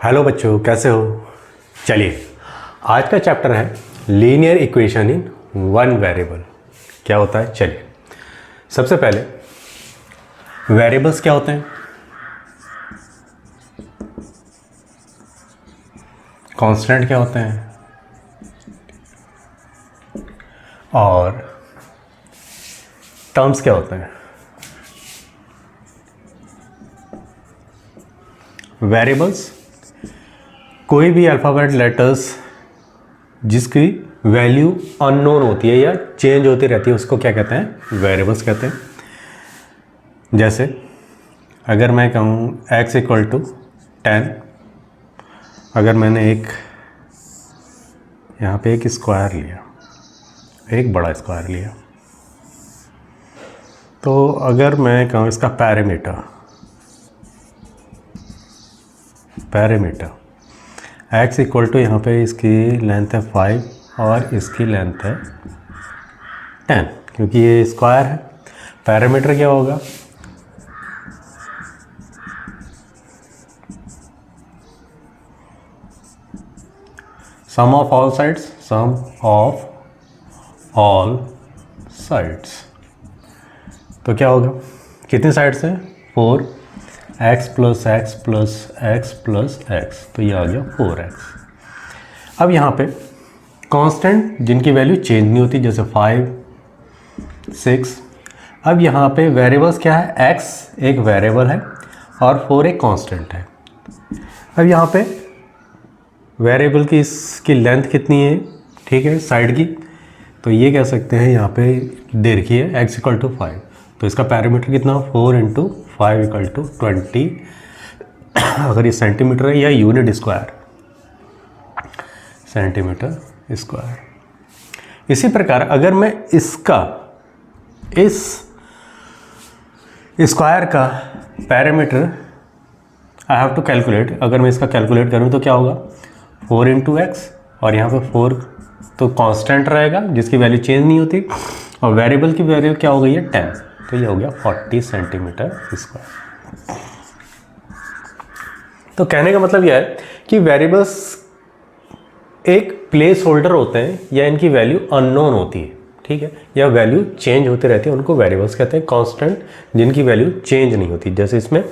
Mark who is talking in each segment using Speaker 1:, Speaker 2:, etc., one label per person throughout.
Speaker 1: Hello बच्चों, कैसे हो? चलिए, आज का चैप्टर है linear equation in one variable. क्या होता है? चलिए, सबसे पहले वेरिएबल्स क्या होते हैं, कांस्टेंट क्या होते हैं और टर्म्स क्या होते हैं। वेरिएबल्स कोई भी अल्फ़ाबेट लेटर्स जिसकी वैल्यू अननोन होती है या चेंज होती रहती है उसको क्या कहते हैं? वेरिएबल्स कहते हैं। जैसे अगर मैं कहूँ x इक्वल टू 10, अगर मैंने यहाँ पे एक स्क्वायर लिया, एक बड़ा स्क्वायर लिया, तो अगर मैं कहूँ इसका पैरामीटर x इक्वल टू यहाँ पे इसकी लेंथ है 5 और इसकी लेंथ है 10, क्योंकि ये स्क्वायर है। पैरामीटर क्या होगा? सम ऑफ ऑल साइड्स। तो क्या होगा? कितनी साइड्स हैं? 4, x plus x plus x plus x, तो ये आ गया 4x। अब यहाँ पे कांस्टेंट जिनकी वैल्यू चेंज नहीं होती, जैसे 5, 6। अब यहाँ पे वेरिएबल्स क्या है? x एक वेरिएबल है और 4 एक कांस्टेंट है। अब यहाँ पे वेरिएबल की इसकी लेंथ कितनी है? ठीक है, साइड की, तो ये कह सकते हैं यहाँ पे दे रखी है x इक्वल टू 5, तो इसका पैरामीटर कितना? 4 इंटू 5 इक्वल टू 20। अगर ये सेंटीमीटर है या यूनिट स्क्वायर, सेंटीमीटर स्क्वायर। इसी प्रकार अगर मैं इसका इस स्क्वायर का parameter I have to calculate, अगर मैं इसका कैलकुलेट करूँ तो क्या होगा? 4 इंटू एक्स, और यहाँ पे 4 तो कांस्टेंट रहेगा जिसकी वैल्यू चेंज नहीं होती, और वेरिएबल की वैल्यू क्या हो गई है? 10, तो ये हो गया 40 सेंटीमीटर स्क्वायर। तो कहने का मतलब यह है कि वेरिएबल्स एक प्लेस होल्डर होते हैं या इनकी वैल्यू अननोन होती है, ठीक है, या वैल्यू चेंज होती रहती है, उनको वेरिएबल्स कहते हैं। कांस्टेंट जिनकी वैल्यू चेंज नहीं होती, जैसे इसमें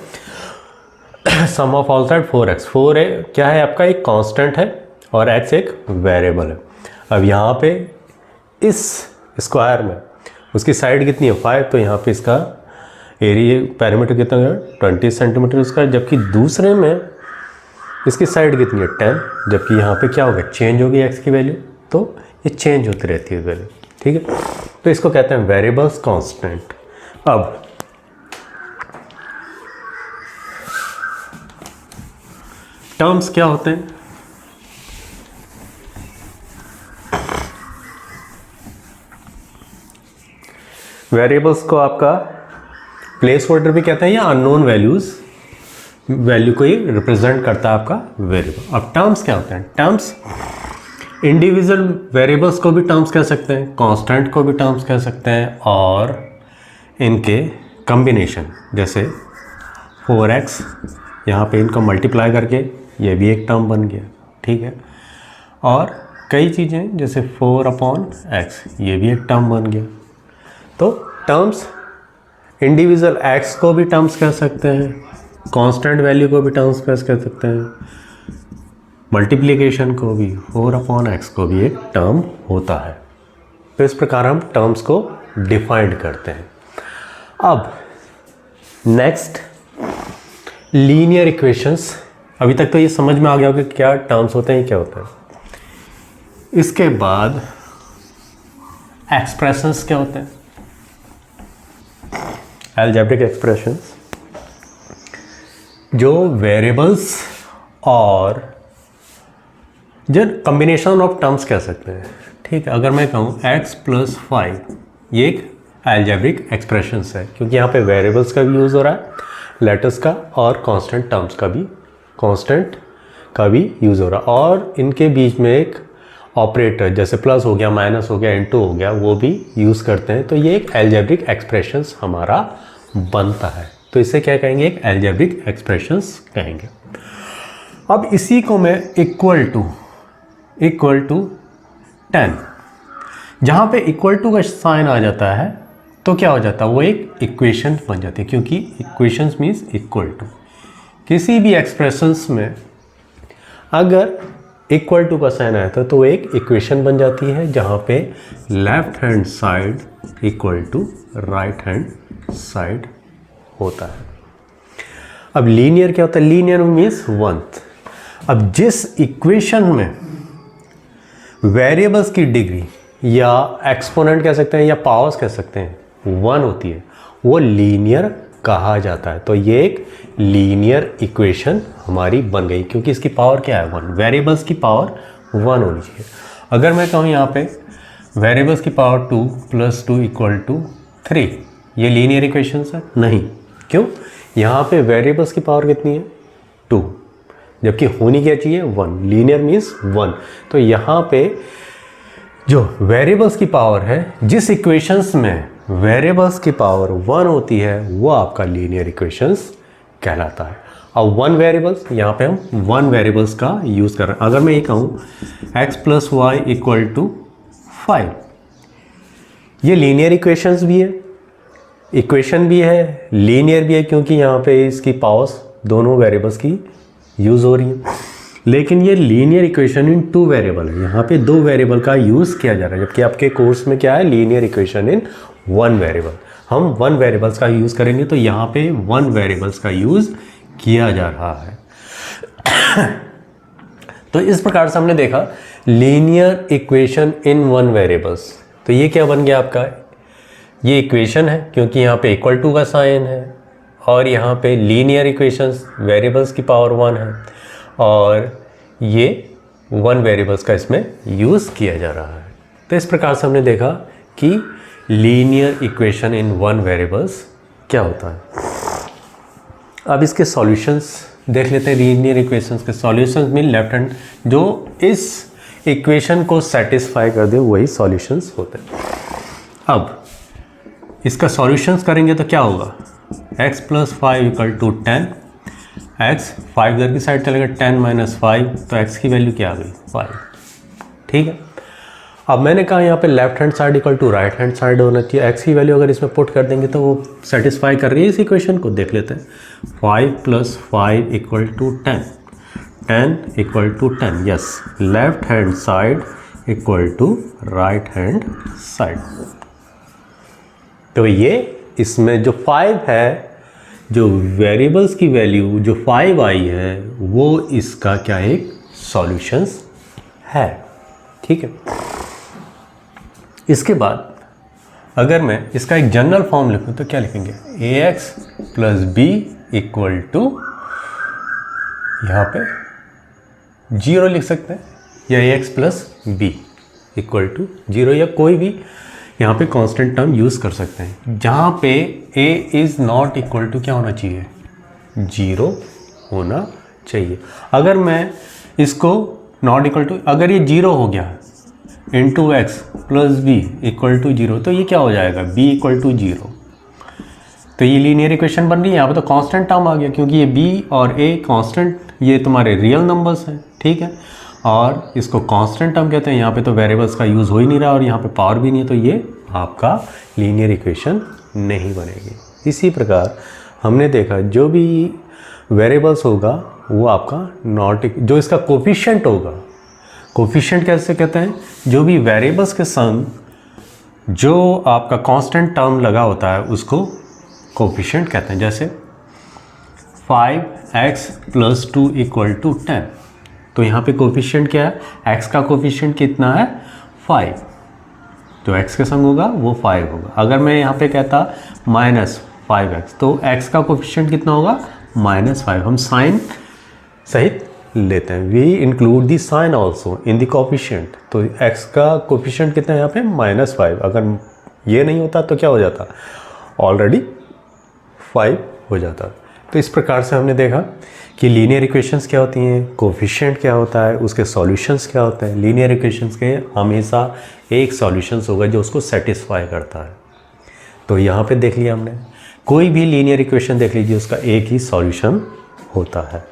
Speaker 1: सम ऑफ ऑल साइड 4x, 4 है क्या है आपका? एक कांस्टेंट है और x एक वेरिएबल है। अब यहाँ पे इस स्क्वायर में उसकी साइड कितनी है? 5, तो यहाँ पे इसका एरिया पैरामीटर कितना है? 20 सेंटीमीटर स्क्वायर, जबकि दूसरे में इसकी साइड कितनी है? 10, जबकि यहाँ पे क्या होगा? चेंज होगी x की वैल्यू, तो ये चेंज होती रहती है वैल्यू, ठीक है। तो इसको कहते हैं वेरिएबल्स कांस्टेंट। अब टर्म्स क्या होते हैं? वेरिएबल्स को आपका प्लेस होल्डर भी कहते हैं या अननोन वैल्यू को ही रिप्रेजेंट करता है आपका वेरिएबल। अब टर्म्स क्या होते हैं? टर्म्स इंडिविजुअल वेरिएबल्स को भी टर्म्स कह सकते हैं, कांस्टेंट को भी टर्म्स कह सकते हैं, और इनके कॉम्बिनेशन, जैसे 4x, यहाँ पे इनको मल्टीप्लाई करके ये भी एक टर्म बन गया, ठीक है, और कई चीज़ें जैसे 4/x, ये भी एक टर्म बन गया। तो टर्म्स इंडिविजुअल x को भी टर्म्स कह सकते हैं, कांस्टेंट वैल्यू को भी टर्म्स कह सकते हैं, मल्टीप्लिकेशन को भी, 4/x को भी एक टर्म होता है। तो इस प्रकार हम टर्म्स को डिफाइंड करते हैं। अब नेक्स्ट, लीनियर इक्वेशंस। अभी तक तो ये समझ में आ गया होगा कि क्या टर्म्स होते हैं, क्या होता है। इसके बाद एक्सप्रेशंस क्या होते हैं? अलजेब्रिक एक्सप्रेशंस, जो वेरिएबल्स और जो कॉम्बिनेशन ऑफ टर्म्स कह सकते हैं, ठीक है। अगर मैं कहूँ x प्लस 5, ये एक अलजेब्रिक एक्सप्रेशंस है, क्योंकि यहाँ पे वेरिएबल्स का भी यूज़ हो रहा है, लेटर्स का, और कांस्टेंट का भी यूज़ हो रहा है, और इनके बीच में एक ऑपरेटर जैसे प्लस हो गया, माइनस हो गया, इनटू हो गया, वो भी यूज़ करते हैं। तो ये एक अलजेब्रिक एक्सप्रेशंस हमारा बनता है। तो इसे क्या कहेंगे? एक अलजेब्रिक एक्सप्रेशंस कहेंगे। अब इसी को मैं इक्वल टू 10, जहाँ पे इक्वल टू का साइन आ जाता है तो क्या हो जाता है, वो एक इक्वेशन बन जाती है, क्योंकि इक्वेशंस मीन्स इक्वल टू। किसी भी एक्सप्रेशंस में अगर इक्वल टू का साइन आया था तो एक इक्वेशन बन जाती है, जहाँ पे left hand side equal to right hand side होता है। अब लीनियर क्या होता है, लीनियर मीन्स वंथ। अब जिस इक्वेशन में वेरिएबल्स की डिग्री या एक्सपोनेंट कह सकते हैं या पावर्स कह सकते हैं 1 होती है, वो लीनियर कहा जाता है। तो ये एक लीनियर इक्वेशन हमारी बन गई, क्योंकि इसकी पावर क्या है 1, वेरिएबल्स की पावर 1 होनी चाहिए। अगर मैं कहूँ यहाँ पे वेरिएबल्स की पावर 2 + 2 = 3, ये लीनियर इक्वेशन है नहीं। क्यों, यहाँ पे वेरिएबल्स की पावर कितनी है 2, जबकि होनी क्या चाहिए 1, लीनियर मीन्स 1। तो यहाँ पे जो वेरिएबल्स की पावर है, जिस इक्वेशंस में वेरिएबल्स की पावर 1 होती है, वो आपका लीनियर इक्वेशंस कहलाता है। अब 1 वेरिएबल्स, यहाँ पे हम 1 वेरिएबल्स का यूज़ कर रहे हैं। अगर मैं ये कहूँ x + y = 5, ये लीनियर इक्वेशंस भी है, इक्वेशन भी है, लीनियर भी है, क्योंकि यहाँ पे इसकी पावर्स दोनों वेरिएबल्स की यूज़ हो रही है। लेकिन ये लीनियर इक्वेशन इन 2 वेरिएबल है, यहाँ पे 2 वेरिएबल का यूज़ किया जा रहा है, जबकि आपके कोर्स में क्या है, लीनियर इक्वेशन इन 1 वेरिएबल। हम 1 वेरिएबल्स का यूज़ करेंगे, तो यहाँ पे 1 वेरिएबल्स का यूज़ किया जा रहा है। तो इस प्रकार से हमने देखा लीनियर इक्वेशन इन 1 वेरिएबल्स। तो ये क्या बन गया आपका, ये इक्वेशन है, क्योंकि यहाँ पे इक्वल टू का साइन है, और यहाँ पे लीनियर इक्वेशंस वेरिएबल्स की पावर 1 है, और ये 1 वेरिएबल्स का इसमें यूज़ किया जा रहा है। तो इस प्रकार से हमने देखा कि लीनियर इक्वेशन इन 1 वेरिएबल्स क्या होता है। अब इसके सॉल्यूशंस देख लेते हैं। लीनियर इक्वेशंस के सॉल्यूशंस मीन लेफ्ट हैंड, जो इस इक्वेशन को सेटिस्फाई कर दे वही सॉल्यूशंस होते हैं। अब इसका सॉल्यूशंस करेंगे तो क्या होगा, x + 5 = 10, x 5 इधर की साइड चलेगा, 10 - 5, तो x की वैल्यू क्या आ गई 5। ठीक है, अब मैंने कहा यहाँ पे left hand side equal to right hand side होना चाहिए। x की वैल्यू अगर इसमें पुट कर देंगे तो वो सेटिस्फाई कर रही है इस इक्वेशन को। देख लेते हैं, 5 + 5 = 10, 10 = 10, yes, left hand side equal to right hand side. तो ये इसमें जो 5 है, जो वेरिएबल्स की वैल्यू जो 5 आई है, वो इसका क्या एक सॉल्यूशंस है। ठीक है, इसके बाद अगर मैं इसका एक जनरल फॉर्म लिखूं तो क्या लिखेंगे, ax + b = यहाँ पे 0 लिख सकते हैं, या ax + b = 0, या कोई भी यहाँ पे कांस्टेंट टर्म यूज़ कर सकते हैं, जहाँ पे a is not equal to क्या होना चाहिए 0 होना चाहिए। अगर मैं इसको नॉट इक्वल टू, अगर ये 0 हो गया इंटू x + b = 0, तो ये क्या हो जाएगा b = 0। तो ये लीनियर इक्वेशन बन रही है। यहाँ पे तो कांस्टेंट टर्म आ गया, क्योंकि ये b और a कांस्टेंट, ये तुम्हारे रियल नंबर्स हैं। ठीक है, और इसको कांस्टेंट टर्म कहते हैं। यहाँ पे तो वेरिएबल्स का यूज़ हो ही नहीं रहा, और यहाँ पे पावर भी नहीं है, तो ये आपका लीनियर इक्वेशन नहीं बनेगी। इसी प्रकार हमने देखा जो भी वेरिएबल्स होगा वो आपका नॉट, जो इसका कोफिशिएंट होगा, कोफिशिएंट कैसे कहते हैं, जो भी वेरिएबल्स के संग जो आपका कांस्टेंट टर्म लगा होता है उसको कोफिशिएंट कहते हैं। जैसे 5x + 2 = 10, तो यहाँ पे कोफिशिएंट क्या है, x का कोफिशिएंट कितना है 5, तो x के संग होगा वो 5 होगा। अगर मैं यहाँ पे कहता -5x, तो x का कोफिशिएंट कितना होगा -5। हम साइन सहित लेते हैं, we include the sign also in the coefficient. तो x का कोफिशिएंट कितना है यहाँ पे -5। अगर ये नहीं होता तो क्या हो जाता, ऑलरेडी 5 हो जाता। तो इस प्रकार से हमने देखा कि लीनियर इक्वेशंस क्या होती हैं, कोफिशिएंट क्या होता है, उसके सॉल्यूशंस क्या होते हैं। लीनियर इक्वेशंस के हमेशा एक सॉल्यूशंस होगा जो उसको सेटिस्फाई करता है। तो यहाँ पे देख लिया हमने, कोई भी लीनियर इक्वेशन देख लीजिए उसका एक ही सॉल्यूशन होता है।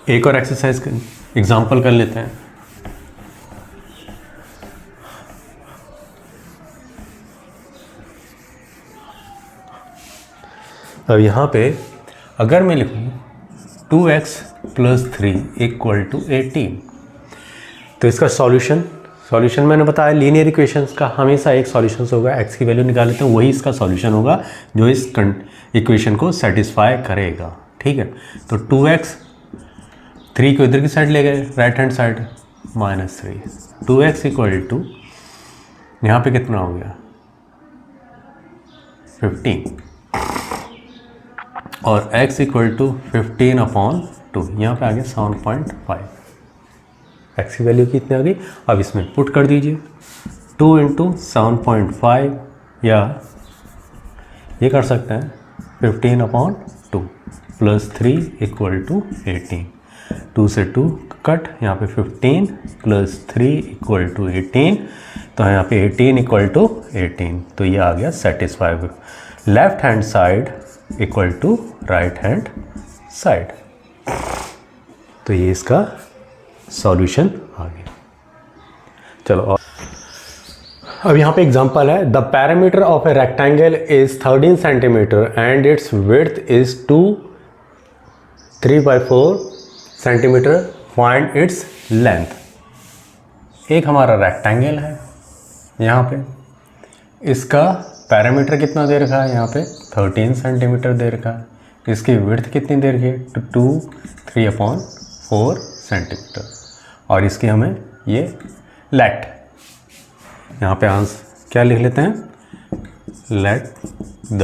Speaker 1: एक और एक्सरसाइज एग्जांपल कर लेते हैं। अब यहाँ पे अगर मैं लिखूँ 2x + 3 = 18, तो इसका सॉल्यूशन मैंने बताया लीनियर इक्वेशंस का हमेशा एक सॉल्यूशन होगा, x की वैल्यू निकाल लेते हैं, वही इसका सॉल्यूशन होगा जो इस इक्वेशन को सेटिस्फाई करेगा। ठीक है, तो 2x 3 को इधर की साइड ले गए, राइट हैंड साइड -3, 2x = यहाँ पे कितना हो गया 15, और x = 15/2, यहाँ पे आ गया 7.5। x की वैल्यू कितनी आ गई, अब इसमें पुट कर दीजिए 2 × 7.5, या ये कर सकते हैं 15/2 + 3 = 18, 2 से 2 कट, यहाँ पे 15 + 3 = 18, तो यहाँ पे 18 = 18, तो ये आ गया satisfy. Left hand side = right hand side, तो ये इसका सॉल्यूशन आ गया। चलो, और अब यहाँ पे एग्जांपल है, the parameter of a rectangle is 13 centimetre and it's width is 3/4 centimetre, find its length. एक हमारा रेक्टेंगल है, यहाँ पे इसका पैरामीटर कितना दे रखा है, यहाँ पे 13 सेंटीमीटर दे रखा है, इसकी विड्थ कितनी दे रखी है 3/4 सेंटीमीटर, और इसकी हमें ये लेट, यहाँ पे आंसर क्या लिख लेते हैं, let the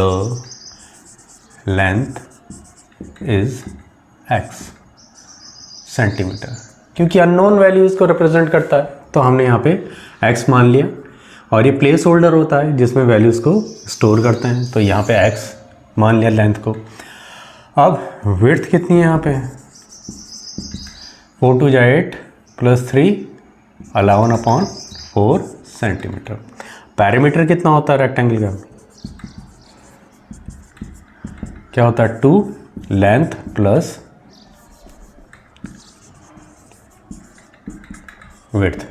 Speaker 1: length is x centimetre, क्योंकि अननोन वैल्यूज़ को रिप्रेजेंट करता है तो हमने यहाँ पे x मान लिया, और ये प्लेस होल्डर होता है जिसमें वैल्यूज़ को स्टोर करते हैं, तो यहाँ पे x मान लिया लेंथ को। अब विड्थ कितनी है यहाँ पे 4 × 8 + 3 11/4 सेंटीमीटर। पैरामीटर कितना होता है रेक्टेंगल का, क्या होता है 2 लेंथ प्लस विड्थ।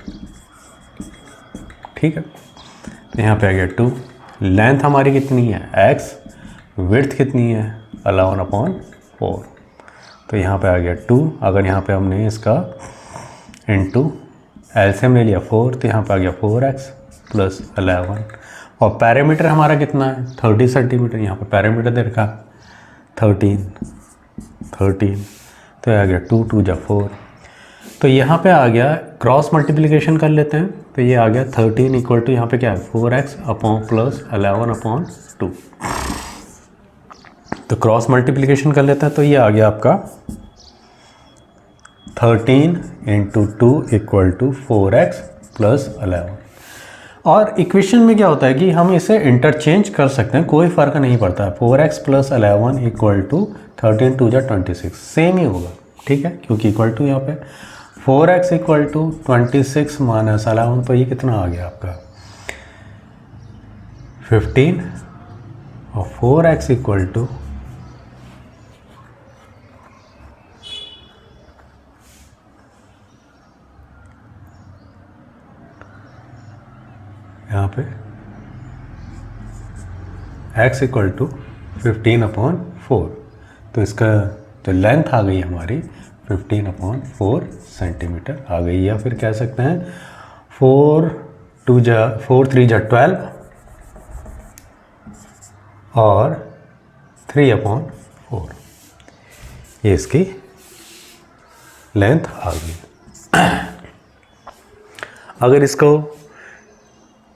Speaker 1: ठीक है, तो यहाँ पे आ गया 2, लेंथ हमारी कितनी है x, विड्थ कितनी है 11/4, तो यहाँ पे आ गया 2। अगर यहाँ पे हमने इसका इंटू एलसीएम ले लिया 4, तो यहाँ पे आ गया 4x + 11, और पैरामीटर हमारा कितना है 30 सेंटीमीटर, यहाँ पे पैरामीटर दे रखा 13, तो आ गया 2 × 2 = 4। तो यहाँ पे आ गया क्रॉस मल्टीप्लिकेशन कर लेते हैं, तो ये आ गया 13 = यहाँ पे क्या है 4x + 11/2, तो क्रॉस मल्टीप्लिकेशन कर लेते हैं, तो ये आ गया आपका 13 × 2 = 4x + 11। और इक्वेशन में क्या होता है कि हम इसे इंटरचेंज कर सकते हैं, कोई फ़र्क नहीं पड़ता है, 4x + 11 = 13 × 2 = 26, सेम ही होगा। ठीक है, क्योंकि इक्वल टू यहाँ पे 4x = 26 - 11, तो ये कितना आ गया आपका 15, और 4x = यहाँ पे x = 15/4, तो इसका जो लेंथ आ गई हमारी 15/4 सेंटीमीटर आ गई, या फिर कह सकते हैं 4 3 × 12 और 3/4, ये इसकी लेंथ आ गई। अगर इसको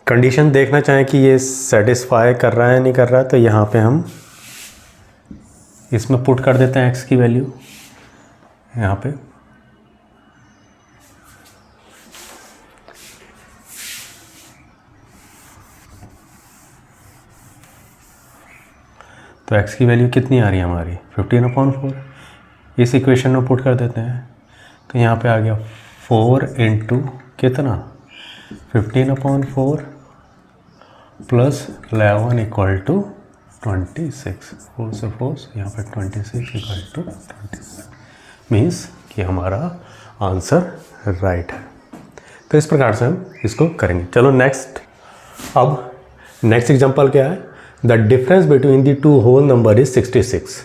Speaker 1: कंडीशन देखना चाहें कि ये सेटिस्फाई कर रहा है नहीं कर रहा है, तो यहाँ पे हम इसमें पुट कर देते हैं x की वैल्यू यहाँ पे, तो x की वैल्यू कितनी आ रही है हमारी 15/4, इस इक्वेशन में पुट कर देते हैं, तो यहाँ पे आ गया 4 × कितना 15/4 + 11 = 26, 4 से 4 यहाँ पे 26 = 26, मीन्स कि हमारा आंसर राइट है। तो इस प्रकार से हम इसको करेंगे। चलो नेक्स्ट, अब नेक्स्ट एग्जांपल क्या है, the difference between the two whole number is 66,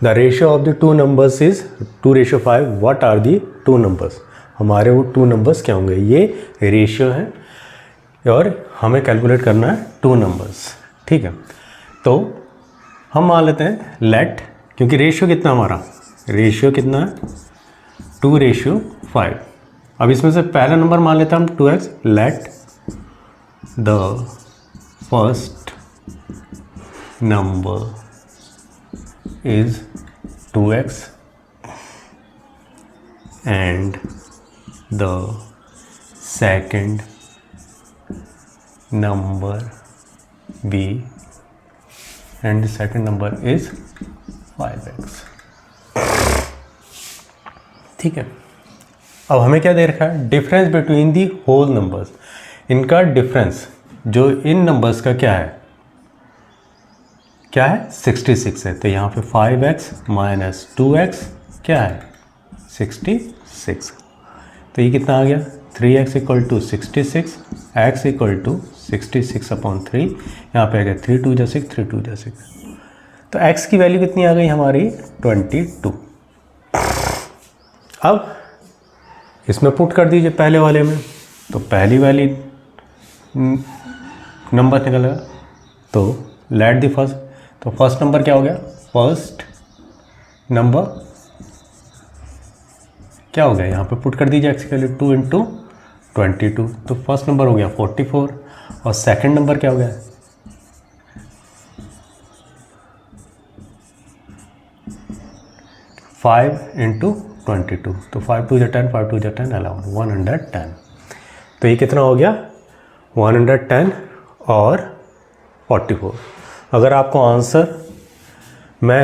Speaker 1: the ratio of the two numbers is 2:5, what are the two numbers. हमारे वो टू नंबर्स क्या होंगे, ये रेशियो है और हमें कैलकुलेट करना है टू नंबर्स। ठीक है, तो हम मान लेते हैं लेट, क्योंकि रेशियो कितना हमारा, रेशियो कितना है 2:5। अब इसमें से पहला नंबर मान लेते हैं हम 2x, let the first number is 2x and the second number b and the second number is 5x। ठीक है, अब हमें क्या दे रखा है, difference between the whole numbers. इनका डिफरेंस जो इन नंबर्स का क्या है 66 है। तो यहाँ पे 5x माइनस 2x क्या है 66। तो ये कितना आ गया 3x equal to 66, x equal to 66/3। यहाँ पे आ गया 3 2 6, 3 2 6। तो x की वैल्यू कितनी आ गई हमारी 22। अब इसमें पुट कर दीजिए पहले वाले में, तो पहली वाली नंबर निकलेगा। तो लेट द फर्स्ट, तो फर्स्ट नंबर क्या हो गया, फर्स्ट नंबर क्या हो गया, यहाँ पे पुट कर दीजिए x के लिए 2 × 22। तो फर्स्ट नंबर हो गया 44 और सेकंड नंबर क्या हो गया 5 × 22। तो 5 2 10, 5 2 10, 11, 110। तो ये कितना हो गया 110 और 44। अगर आपको आंसर मैं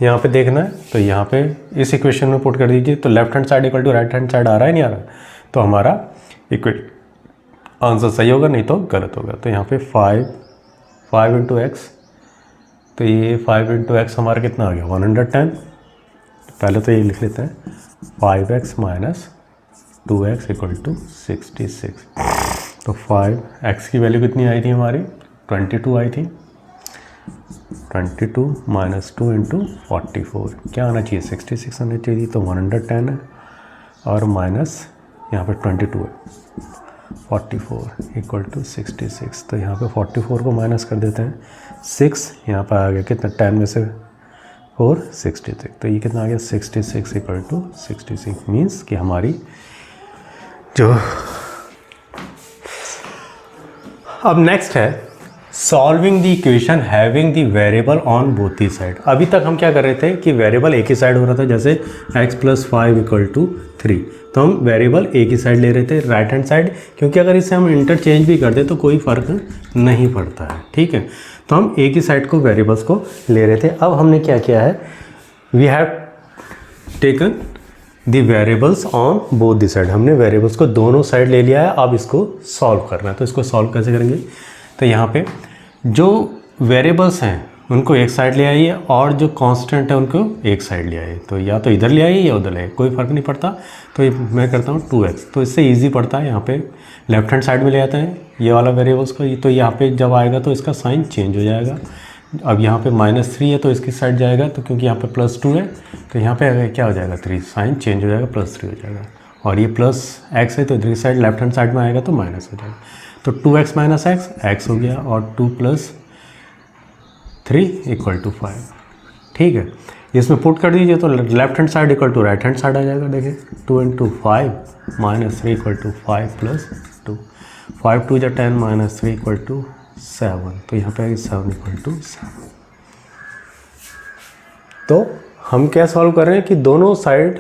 Speaker 1: यहाँ पे देखना है तो यहाँ पे इस इक्वेशन में पुट कर दीजिए। तो left hand side equal to right hand side आ रहा है नहीं आ रहा, तो हमारा आंसर सही होगा, नहीं तो गलत होगा। तो यहाँ पे 5 × x, तो ये 5 × x हमारा कितना आ गया 110। पहले तो ये लिख लेते हैं 5x minus 2x equal to 66। तो 5x की वैल्यू कितनी आई थी हमारी 22 आई थी। 22 माइनस 2 × 44 क्या आना चाहिए 66 आना चाहिए, तो 110 है और माइनस यहाँ पे 22 है 44 इक्वल टू 66। तो यहाँ पे 44 को माइनस कर देते हैं 6, यहाँ पर आ गया कितना 10 में से 4 66। तो ये कितना आ गया 66 इक्वल टू 66 मीन्स कि हमारी जो अब नेक्स्ट है solving the equation having the variable on both the side. अभी तक हम क्या कर रहे थे कि वेरिएबल एक ही साइड हो रहा था, जैसे x + 5 = 3, तो हम वेरिएबल एक ही साइड ले रहे थे राइट हैंड साइड, क्योंकि अगर इसे हम इंटरचेंज भी कर दें तो कोई फ़र्क नहीं पड़ता है। ठीक है, तो हम एक ही साइड को वेरिएबल्स को ले रहे थे। अब हमने क्या किया है, we have taken the variables on both the side. हमने वेरिएबल्स को दोनों साइड ले लिया है, अब इसको सॉल्व करना है। तो इसको सॉल्व कैसे करेंगे, तो यहाँ पे जो वेरिएबल्स हैं उनको एक साइड ले आइए और जो कांस्टेंट है उनको एक साइड ले आइए। तो या तो इधर ले आइए या उधर ले आइए, कोई फ़र्क नहीं पड़ता। तो मैं करता हूँ 2x, तो इससे इजी पड़ता है। यहाँ पे लेफ्ट हैंड साइड में ले आते हैं ये वाला वेरिएबल्स को, तो यहाँ पे जब आएगा तो इसका साइन चेंज हो जाएगा। अब यहाँ पे -3 है तो इसकी साइड जाएगा, तो क्योंकि यहाँ पे +2 है तो यहाँ पे क्या हो जाएगा 3, साइन चेंज हो जाएगा +3 हो जाएगा। और ये +x है तो इधर की साइड लेफ्ट हैंड साइड में आएगा तो माइनस हो जाएगा। तो 2x - x x हो गया और 2 + 3 = 5। ठीक है, इसमें पुट कर दीजिए तो left hand side equal to right hand side आ जाएगा। देखिए 2 × 5 - 3 = 5 + 2, 5 2 10 - 3 = 7। तो यहाँ पे आएगी 7 = 7। तो हम क्या सॉल्व कर रहे हैं कि दोनों साइड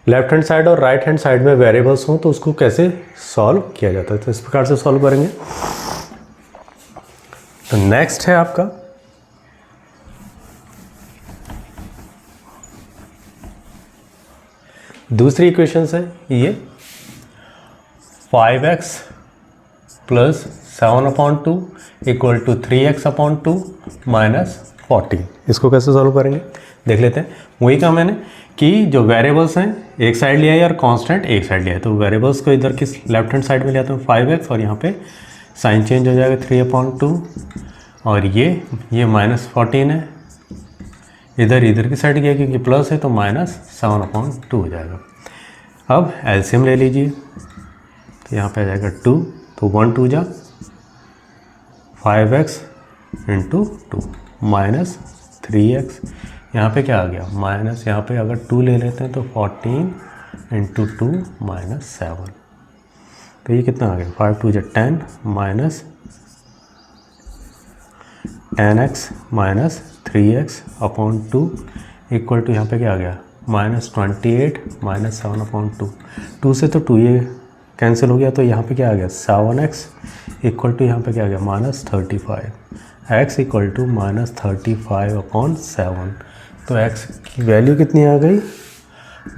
Speaker 1: लेफ्ट हैंड साइड और राइट हैंड साइड में वेरिएबल्स हों तो उसको कैसे सॉल्व किया जाता है। तो इस प्रकार से सॉल्व करेंगे। तो नेक्स्ट है आपका दूसरी इक्वेशन है ये 5x + 7/2 = 3x/2 - 14। इसको कैसे सॉल्व करेंगे, देख लेते हैं। वही कहा मैंने कि जो वेरिएबल्स हैं एक साइड लिया है और कांस्टेंट एक साइड लिया है, तो वेरिएबल्स को इधर किस लेफ्ट हैंड साइड में लिया तो 5x और यहाँ पे साइन चेंज हो जाएगा 3/2 और ये -14 है, इधर की साइड गया क्योंकि प्लस है तो -7/2 हो जाएगा। अब एलसीएम ले लीजिए, तो यहाँ पे आ जाएगा 2, तो 1 2 जा 5x × 2 -3x, यहाँ पे क्या आ गया माइनस, यहाँ पे अगर 2 ले लेते हैं तो 14 × 2 -7, तो ये कितना आ गया 5 2 जा 10 -10x -3x/2 इक्वल टू यहाँ पे क्या आ गया -28 -7/2, 2 से तो 2 ये कैंसिल हो गया, तो यहाँ पे क्या आ गया 7x इक्वल टू यहाँ पे क्या आ गया -35, x इक्वल टू -35/7, तो x की वैल्यू कितनी आ गई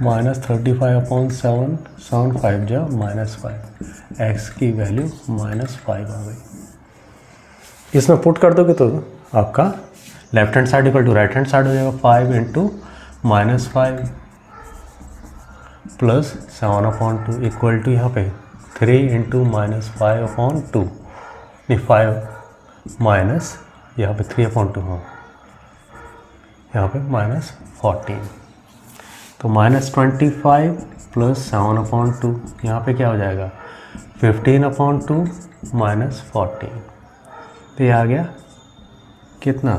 Speaker 1: -35/7, 7 5 जा -5, x की वैल्यू -5 आ गई। इसमें पुट कर दोगे तो आपका left hand side equal to right hand side हो जाएगा 5 × -5 प्लस 7/2 इक्वल टू यहाँ पे 3 × -5/2, नहीं 5 माइनस यहाँ पे 3/2 हो, यहाँ पे -14, तो -25 प्लस 7/2 यहाँ पे क्या हो जाएगा 15/2 -14, तो ये आ गया कितना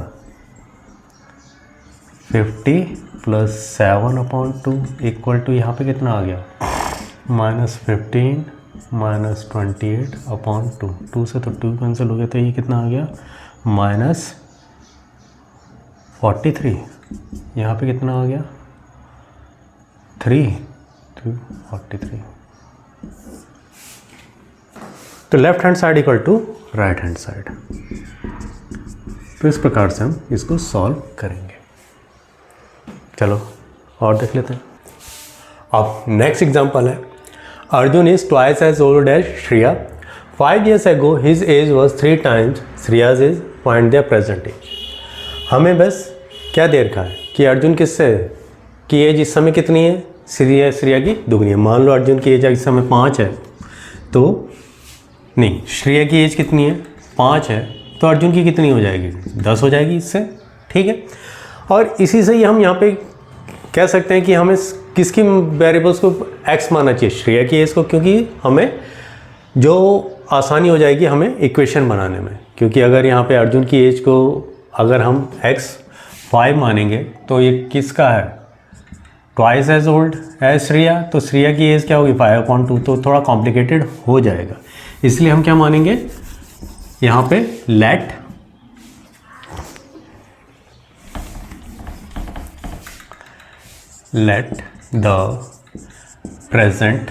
Speaker 1: 50 प्लस 7/2 इक्वल टू यहाँ पे कितना आ गया -15 -28/2, 2 से तो 2 कैंसिल हो गया, तो ये कितना आ गया -43, यहाँ पे कितना आ गया 43, तो left hand side equal to right hand side. तो इस प्रकार से हम इसको सॉल्व करेंगे। चलो और देख लेते हैं। अब नेक्स्ट एग्जांपल है, Arjun is twice as old as Shreya, 5 years ago his age was 3 times Shreya's age, find their present age। हमें बस क्या दे रखा है कि अर्जुन किससे की एज इस समय कितनी है, श्रेया की दुगनी है। मान लो अर्जुन की एज इस समय 5 है, तो नहीं श्रेया की एज कितनी है 5 है, तो अर्जुन की कितनी हो जाएगी 10 हो जाएगी इससे, ठीक है। और इसी से ही हम यहाँ पे कह सकते हैं कि हमें किसकी वेरिएबल्स को x मानना चाहिए, श्रेया की एज को, क्योंकि हमें जो आसानी हो जाएगी हमें इक्वेशन बनाने में, क्योंकि अगर यहाँ पे अर्जुन की एज को अगर हम x 5 मानेंगे तो ये किसका है twice as old as Shreya, तो श्रेया की एज क्या होगी 5/2, तो थोड़ा कॉम्प्लिकेटेड हो जाएगा। इसलिए हम क्या मानेंगे यहाँ पे let the present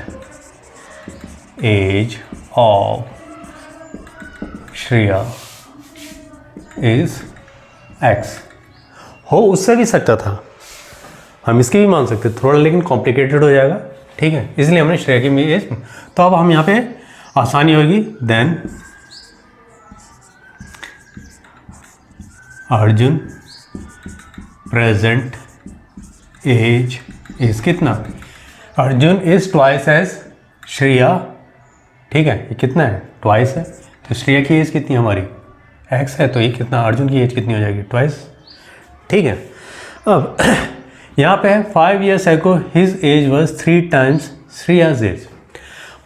Speaker 1: age of Shreya is x। हो उससे भी सकता था, हम इसकी भी मान सकते थोड़ा, लेकिन कॉम्प्लिकेटेड हो जाएगा, ठीक है, इसलिए हमने श्रेया की एज। तो अब हम यहाँ पे आसानी होगी, then Arjun present age is कितना, Arjun is twice age Shreya, ठीक है, ये कितना है ट्वाइस है, तो श्रेया की एज कितनी हमारी x है, तो ये कितना अर्जुन की एज कितनी हो जाएगी ट्वाइस, ठीक है। अब यहाँ पे 5 years ago his age was 3 times श्रेया's as,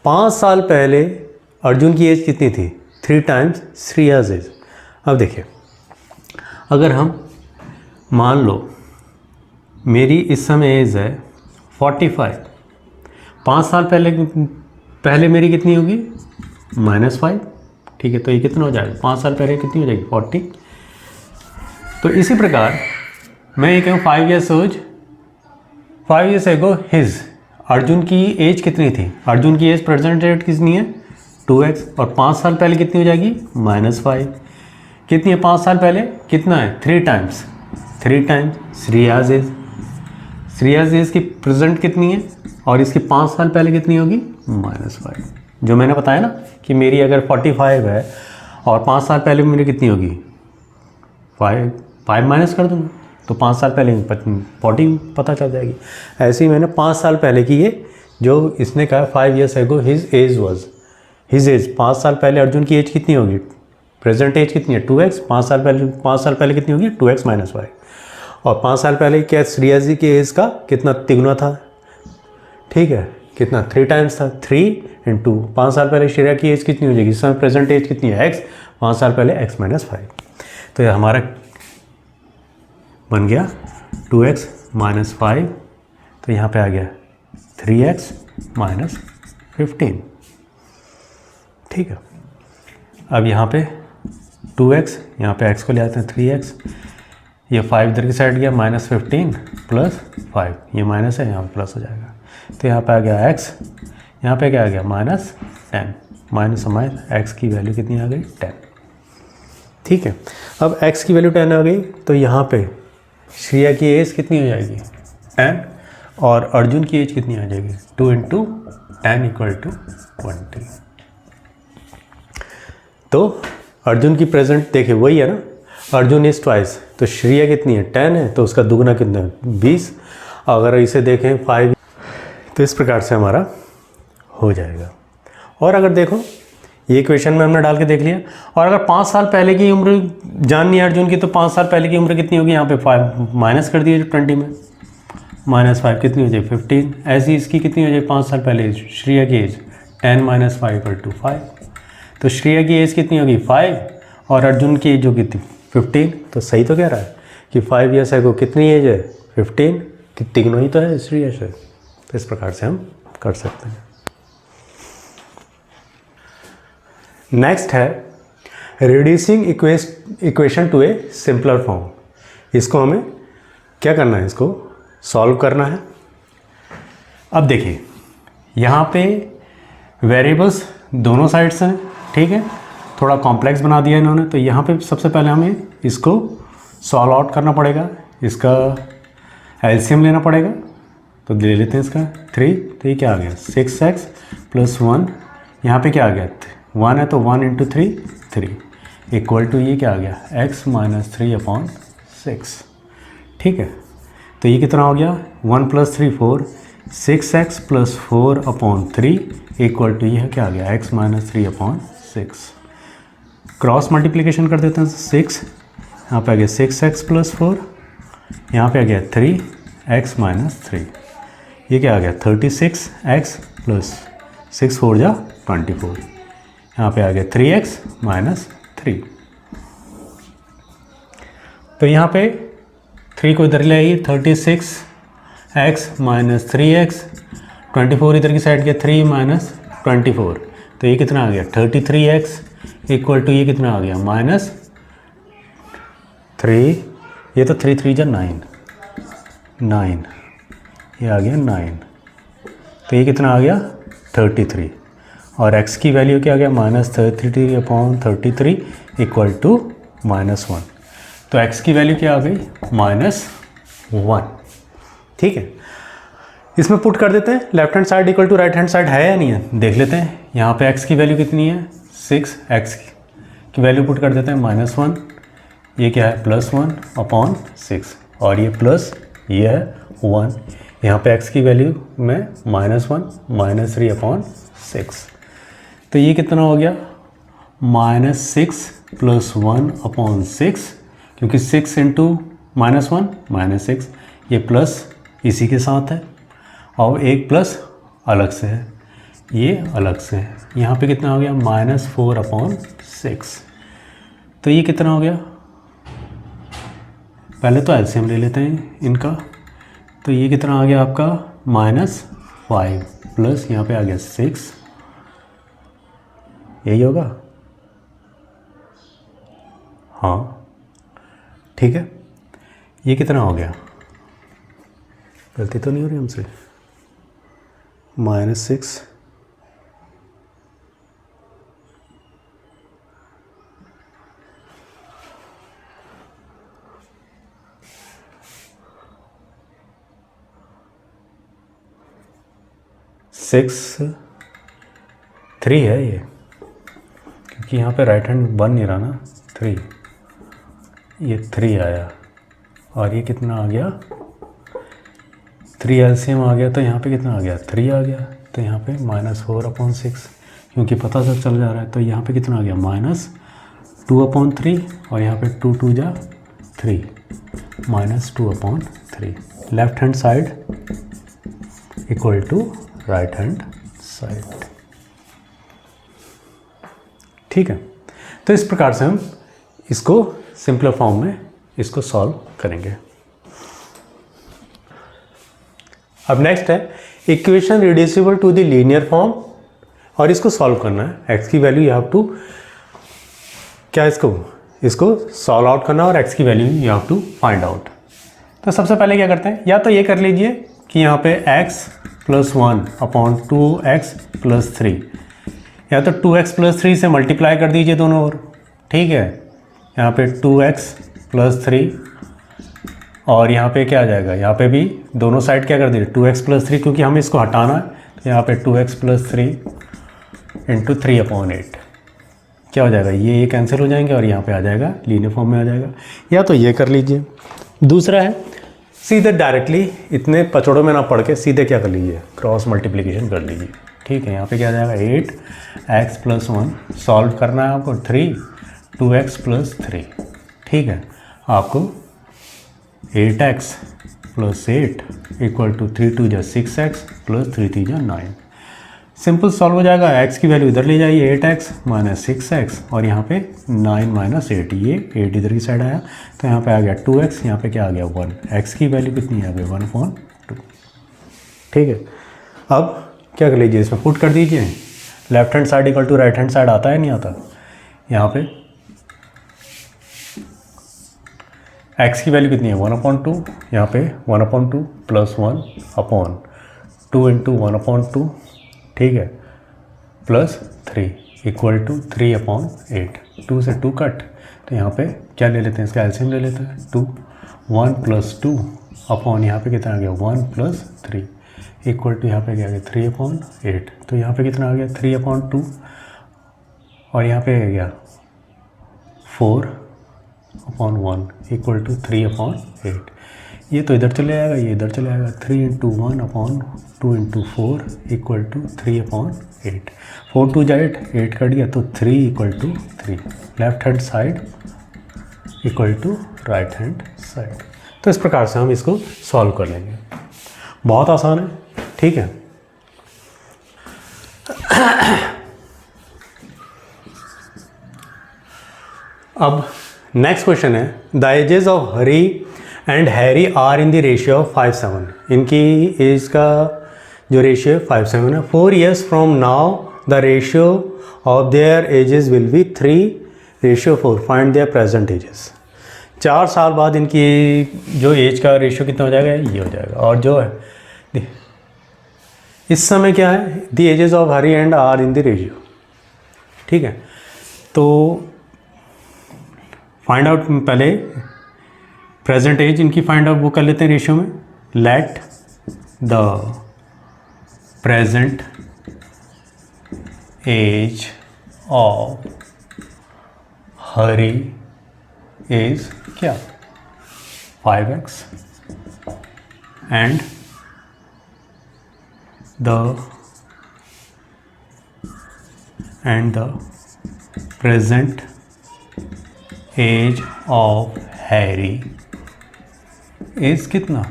Speaker 1: 5 साल पहले अर्जुन की एज कितनी थी 3 times श्रेया's एज। अब देखिए अगर हम मान लो मेरी इस समय एज है 45, 5 साल पहले मेरी कितनी होगी -5, ठीक है, तो ये कितना हो जाएगा 5 साल पहले कितनी हो जाएगी 40। तो इसी प्रकार मैं ये कहूँ 5 years ago his, अर्जुन की एज कितनी थी, अर्जुन की एज प्रेजेंट एज कितनी है 2x, और 5 साल पहले कितनी हो जाएगी -5, कितनी है 5 साल पहले कितना है 3 टाइम्स श्रेया's एज, श्रेया's एज की प्रेजेंट कितनी है और इसकी 5 साल पहले कितनी होगी -5, जो मैंने बताया ना कि मेरी अगर 45 है और 5 साल पहले मेरी कितनी होगी 5 माइनस कर दूँगा तो 5 साल पहले 14 पता चल जाएगी। ऐसे ही मैंने 5 साल पहले की ये जो इसने कहा 5 years ago his एज 5 साल पहले अर्जुन की एज कितनी होगी, प्रेजेंट एज कितनी है 2x, 5 साल पहले कितनी होगी 2x - 5। और 5 साल पहले क्या श्रेया जी की एज का कितना तिगुना था, ठीक है, कितना 3 टाइम्स था, 3 × 2। 5 साल पहले श्रेया की एज कितनी हो जाएगी, इस समय प्रेजेंट एज कितनी है x, 5 साल पहले x - 5। तो ये हमारा बन गया 2x - 5, तो यहाँ पे आ गया 3x - 15, ठीक है। अब यहाँ पे 2x, यहाँ पे x को ले आते हैं 3x, ये 5 इधर की साइड गया -15 + 5, ये माइनस है, यहाँ पे प्लस हो जाएगा। तो यहाँ पे आ गया x, यहाँ पे क्या आ गया -10, माइनस हमारे x की वैल्यू कितनी आ गई 10, ठीक है। अब x की वैल्यू 10 आ गई, तो यहाँ पे श्रेया की एज कितनी हो जाएगी 10, और अर्जुन की एज कितनी आ जाएगी 2 × 10 = 20। तो अर्जुन की प्रेजेंट देखिए वही है ना, अर्जुन इज ट्वाइस, तो श्रेया कितनी है 10 है, तो उसका दुगना कितना है 20। अगर इसे देखें 5, तो इस प्रकार से हमारा हो जाएगा। और अगर देखो ये इक्वेशन में हमने डाल के देख लिया, और अगर 5 साल पहले की उम्र जाननी है अर्जुन की, तो 5 साल पहले की उम्र कितनी होगी, यहाँ पे 5 माइनस कर दिए 20 में, -5 कितनी हो जाए 15। ऐसी इसकी कितनी हो जाए 5 साल पहले श्रेया की एज 10 - 5 = 5। तो श्रेया की एज कितनी होगी 5, और अर्जुन की एज होगी 15। तो सही तो कह रहा है कि 5 years ago कितनी एज है 15, तिगुना ही तो है श्रेया से। तो इस प्रकार से हम कर सकते हैं। नेक्स्ट है रिड्यूसिंग इक्वेशन टू ए सिंपलर फॉर्म। इसको हमें क्या करना है, इसको सॉल्व करना है। अब देखिए यहाँ पे वेरिएबल्स दोनों साइड्स हैं, ठीक है, थोड़ा कॉम्प्लेक्स बना दिया इन्होंने। तो यहाँ पे सबसे पहले हमें इसको सॉल्व आउट करना पड़ेगा, इसका एलसीएम लेना पड़ेगा। तो ले लेते हैं इसका 3, तो ये क्या आ गया 6x + 1, यहाँ पे क्या आ गया 1 है, तो 1 × 3 3 = ये क्या आ गया x - 3/6, ठीक है। तो ये कितना हो गया 1 + 3 4, 6x + 4/3 = ये क्या आ गया x - 3/6। क्रॉस मल्टीप्लिकेशन कर देते हैं, 6 यहाँ पे आ गया 6x + 4, यहाँ पे आ गया 3x - 3, ये क्या आ गया 36x + 6 4 जा 24, यहाँ पे आ गया 3x - 3। तो यहाँ पे 3 को इधर ले आइए, 36x - 3x, 24 इधर की साइड गया 3 - 24, तो ये कितना आ गया 33x = ये कितना आ गया -3, ये तो 3 3 जा 9, ये आ गया 9, तो ये कितना आ गया 33, और x की वैल्यू क्या आ गया -33/33 = -1। तो x की वैल्यू क्या आ गई -1, ठीक है। इसमें पुट कर देते हैं, left hand side = right hand side है या नहीं है देख लेते हैं। यहाँ पे x की वैल्यू कितनी है 6, x की वैल्यू पुट कर देते हैं -1, ये क्या है +1/6, और ये प्लस ये है 1, यहाँ पे x की वैल्यू में -1 - 3/6, तो ये कितना हो गया -6 + 1/6, क्योंकि 6 × -1 -6, ये प्लस इसी के साथ है, और एक प्लस अलग से है, ये अलग से है। यहाँ पे कितना हो गया -4/6, तो ये कितना हो गया, पहले तो एलसीएम ले लेते हैं इनका। तो ये कितना आ गया आपका -5 प्लस यहाँ पे आ गया 6, यही होगा, हाँ ठीक है। ये कितना हो गया, गलती तो नहीं हो रही हमसे, -6 6 3 है ये, क्योंकि यहाँ पे राइट हैंड बन नहीं रहा ना 3, ये 3 आया, और ये कितना आ गया 3 एलसीएम आ गया, तो यहाँ पे कितना आ गया 3 आ गया, तो यहाँ पे -4/6 क्योंकि पता सब चल जा रहा है, तो यहाँ पे कितना आ गया -2/3 और यहाँ पे 2 2 जा 3 -2/3 left hand side equal to right hand side. ठीक है, तो इस प्रकार से हम इसको सिंपल फॉर्म में इसको सॉल्व करेंगे। अब नेक्स्ट है equation reducible to the linear form, और इसको सॉल्व करना है। x की वैल्यू यू हैव टू क्या इसको सॉल्व आउट करना और x की value you have to find out. तो सबसे पहले क्या करते हैं, या तो ये कर लीजिए कि यहाँ पे x + 1/2x + 3, या तो 2x + 3 से मल्टीप्लाई कर दीजिए दोनों ओर। ठीक है, यहाँ पे 2x + 3 और यहाँ पे क्या आ जाएगा, यहाँ पे भी दोनों साइड क्या कर दीजिए 2x + 3, क्योंकि हमें इसको हटाना है, तो यहाँ पे 2x + 3 × 3/8 क्या हो जाएगा, ये कैंसिल हो जाएंगे और यहाँ पे आ जाएगा लीनियर फॉर्म में आ जाएगा। या तो ये कर लीजिए। दूसरा है सीधे डायरेक्टली इतने पचड़ों में ना पढ़ के सीधे क्या कर लीजिए क्रॉस मल्टीप्लिकेशन कर लीजिए। ठीक है, यहाँ पे क्या आ जाएगा 8x + 1 सॉल्व करना है आपको 3 2x + 3। ठीक है, आपको 8x + 8 = 3 2 जा 6x + 3 3 जा 9। सिंपल सॉल्व हो जाएगा। x की वैल्यू इधर ले जाइए 8x - 6x और यहाँ पे 9 - 8, ये 8 इधर की साइड आया, तो यहाँ पे आ गया 2x, यहाँ पे क्या आ गया 1। x की वैल्यू कितनी आ गई 1/2। ठीक है, अब क्या कर लीजिए इसमें पुट कर दीजिए, left hand side equal to right hand side आता है नहीं आता, यहाँ पे x की वैल्यू कितनी है 1/2, यहाँ पे 1/2 + 1/2 × 1/2। ठीक है, +3 = 3/8। 2 से 2 कट, तो यहाँ पे क्या ले लेते हैं, इसका एलसीएम ले लेते हैं 2 1 + 2 अपॉन यहाँ पे कितना आ गया 1 + 3 = यहाँ पे क्या आ गया 3/8। तो यहाँ पे कितना आ गया 3/2 और यहाँ पे आ गया 4/1 = 3/8। ये तो इधर चले जाएगा, ये इधर चले जाएगा, 3 × 1/2 × 4 = 3/8। 4 2 जा 8, 8 कट गया, तो 3 = 3 left hand side equal to right hand side. तो इस प्रकार से हम इसको सॉल्व कर लेंगे, बहुत आसान है। ठीक है, अब नेक्स्ट क्वेश्चन है the ages of Hari and Harry are in the ratio of 5:7। इनकी एज का जो रेशियो है 5:7 है। 4 years from now the ratio of their edges will be 3:4। Find there present ages. 4 साल बाद इनकी जो एज का रेशियो कितना हो जाएगा, ये हो जाएगा। और जो है इस समय क्या है, the ages of Hari and are in the ratio. ठीक है, तो फाइंड आउट पहले प्रेजेंट एज इनकी फाइंड आउट वो कर लेते हैं रेशियो में। Let the present age of Hari is क्या 5x and the present age of Harry is कितना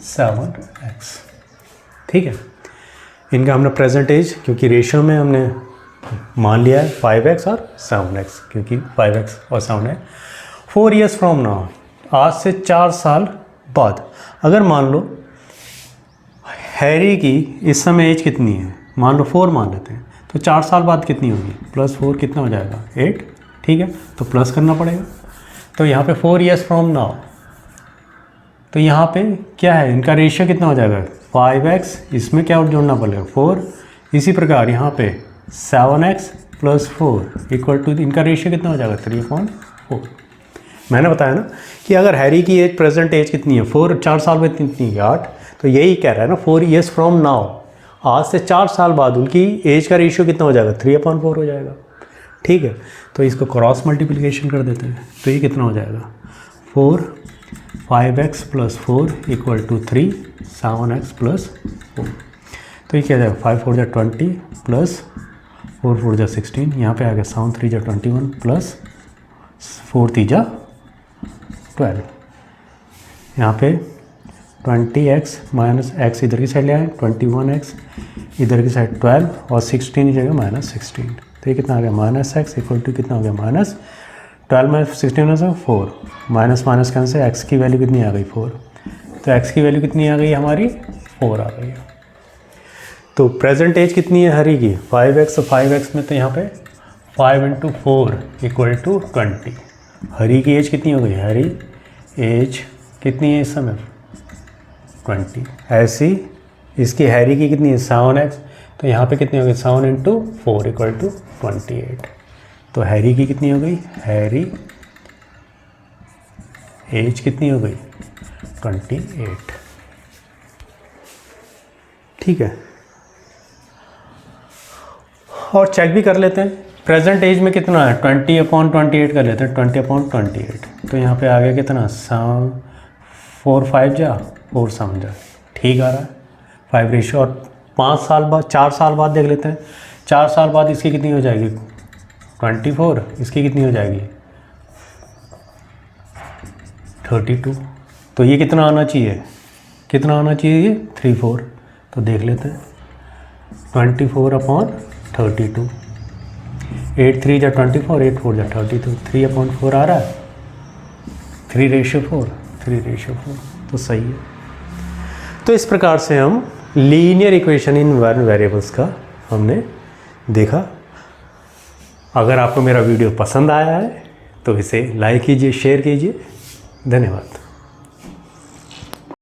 Speaker 1: 7x। ठीक है, इनका हमने प्रेजेंट एज क्योंकि रेशियो में हमने मान लिया है 5x और 7x, क्योंकि 5x और 7 है। 4 years फ्रॉम नाउ, आज से 4 साल बाद अगर मान लो हैरी की इस समय एज कितनी है, मान लो 4 मान लेते हैं, तो 4 साल बाद कितनी होगी, +4 कितना हो जाएगा 8। ठीक है, तो प्लस करना पड़ेगा। तो यहाँ पे 4 years फ्रॉम नाउ, तो यहाँ पे क्या है इनका रेशियो कितना हो जाएगा 5x, इसमें क्या जोड़ना पड़ेगा 4। इसी प्रकार यहाँ पे 7x + 4 = इनका रेशियो कितना हो जाएगा 3/4। मैंने बताया ना कि अगर हैरी की एज प्रेजेंट एज कितनी है 4 साल में कितनी है 8, तो यही कह रहा है ना 4 years फ्रॉम नाउ, आज से 4 साल बाद उनकी एज का रेशियो कितना हो जाएगा 3/4 हो जाएगा। ठीक है, तो इसको क्रॉस मल्टीप्लिकेशन कर देते हैं, तो ये कितना हो जाएगा 4 5x + 4 = 3, 7x + 4। तो ये क्या जाएगा, 5 4 = 20 + 4 4 = 16। यहाँ पे आ गया 7 3 = 21 + 4 3 = 12। यहाँ पे 20x - x इधर की साइड ले आए, 21x इधर की साइड 12 और 16 की जगह -16। तो ये कितना आ गया, -x = कितना हो गया, -12 - 16 - 4, माइनस कैंसिल, x की वैल्यू कितनी आ गई, 4। तो x की वैल्यू कितनी आ गई हमारी, 4 आ गई है। तो प्रेजेंट एज कितनी है हरी की, 5x, 5x में तो यहाँ पे 5 × 4 = 20। हरी की एज कितनी हो गई, हरी एज कितनी है इस समय, 20। ऐसी इसकी हैरी की कितनी है, 7x, तो यहाँ पे कितनी हो गई, 7 × 4 = 28। तो हैरी की कितनी हो गई, हैरी एज कितनी हो गई, 28। ठीक है, और चेक भी कर लेते हैं प्रेजेंट एज में कितना है, 20/28 कर लेते हैं, 20/28। तो यहाँ पे आ गया कितना, 4 5 जा 4 7 जा, ठीक आ रहा है 5 रेशियो। और 5 साल बाद, 4 साल बाद देख लेते हैं, 4 साल बाद इसकी कितनी हो जाएगी, 24, इसकी कितनी हो जाएगी, 32। तो ये कितना आना चाहिए, कितना आना चाहिए, ये 3 4। तो देख लेते हैं, 24/32, 8 3 = 24, 8 4 = 32, 3/4 आ रहा है, 3:4, 3:4। तो सही है। तो इस प्रकार से हम linear equation in one variables का हमने देखा। अगर आपको मेरा वीडियो पसंद आया है तो इसे लाइक कीजिए, शेयर कीजिए। धन्यवाद।